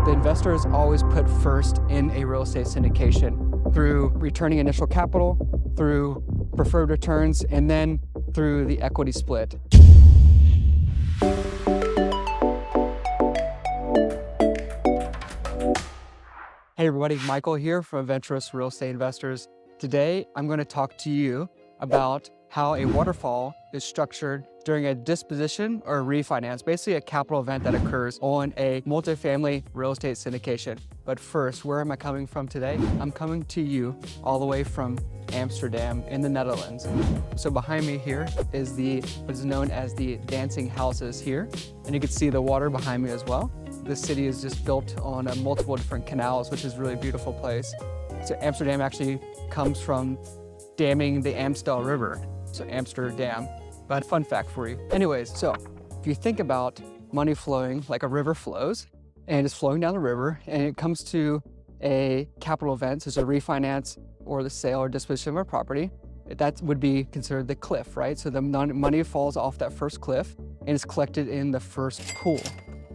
The investors always put first in a real estate syndication through returning initial capital, through preferred returns, and then through the equity split. Hey everybody, Michael here from Adventurous Real Estate Investors. Today, I'm going to talk to you about how a waterfall is structured during a disposition or a refinance, basically a capital event that occurs on a multifamily real estate syndication. But first, where am I coming from today? I'm coming to you all the way from Amsterdam in the Netherlands. So behind me here is what is known as the dancing houses here. And you can see the water behind me as well. This city is just built on multiple different canals, which is a really beautiful place. So Amsterdam actually comes from damming the Amstel River, so Amsterdam. But fun fact for you. Anyways, so if you think about money flowing like a river flows, and it's flowing down the river, and it comes to a capital event, such as a refinance or the sale or disposition of a property, that would be considered the cliff, right? So the money falls off that first cliff and is collected in the first pool.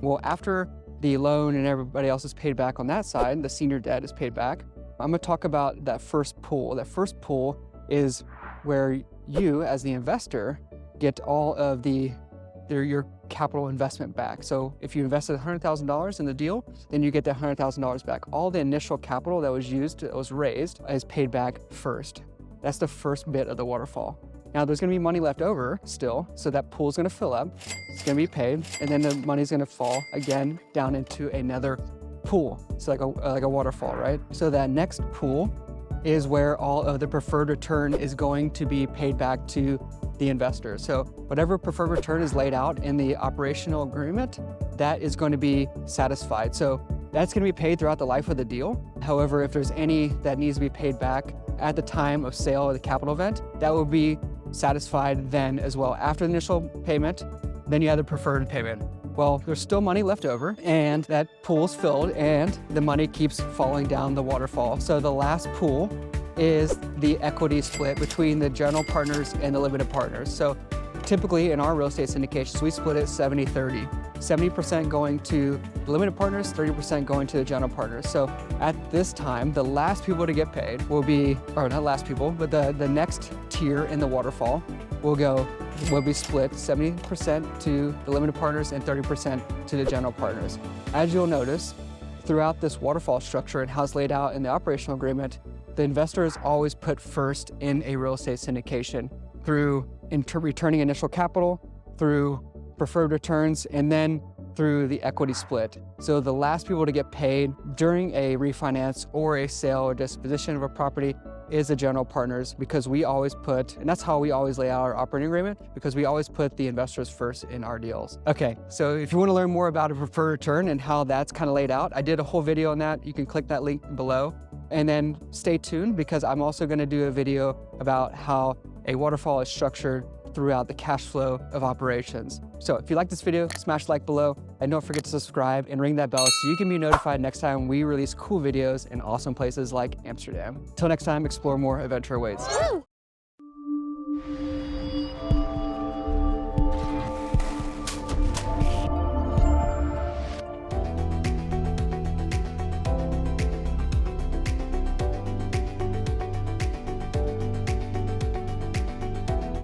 Well, after the loan and everybody else is paid back on that side, the senior debt is paid back, I'm gonna talk about that first pool. That first pool is where you, as the investor, get all of your capital investment back. So if you invested $100,000 in the deal, then you get that $100,000 back. All the initial capital that was used, that was raised, is paid back first. That's the first bit of the waterfall. Now there's gonna be money left over still, so that pool's gonna fill up, it's gonna be paid, and then the money's gonna fall again down into another pool. So like a waterfall, right? So that next pool is where all of the preferred return is going to be paid back to the investor. So whatever preferred return is laid out in the operational agreement, that is going to be satisfied. So that's going to be paid throughout the life of the deal. However, if there's any that needs to be paid back at the time of sale or the capital event, that will be satisfied then as well. After the initial payment, then you have the preferred payment. Well, there's still money left over, and that pool's filled, and the money keeps falling down the waterfall. So the last pool is the equity split between the general partners and the limited partners. So typically in our real estate syndications, we split it 70-30. 70% going to the limited partners, 30% going to the general partners. So at this time, the last people to get paid will be, or not last people, but the next tier in the waterfall will be split 70% to the limited partners and 30% to the general partners. As you'll notice, throughout this waterfall structure and how it's laid out in the operational agreement, the investors always put first in a real estate syndication through returning initial capital, through preferred returns, and then through the equity split. So the last people to get paid during a refinance or a sale or disposition of a property is the general partners, because we always put, and that's how we always lay out our operating agreement, because we always put the investors first in our deals. Okay, so if you want to learn more about a preferred return and how that's kind of laid out, I did a whole video on that. You can click that link below. And then stay tuned, because I'm also going to do a video about how a waterfall is structured throughout the cash flow of operations. So if you like this video, smash like below, and don't forget to subscribe and ring that bell so you can be notified next time we release cool videos in awesome places like Amsterdam. Till next time, explore more, adventure awaits.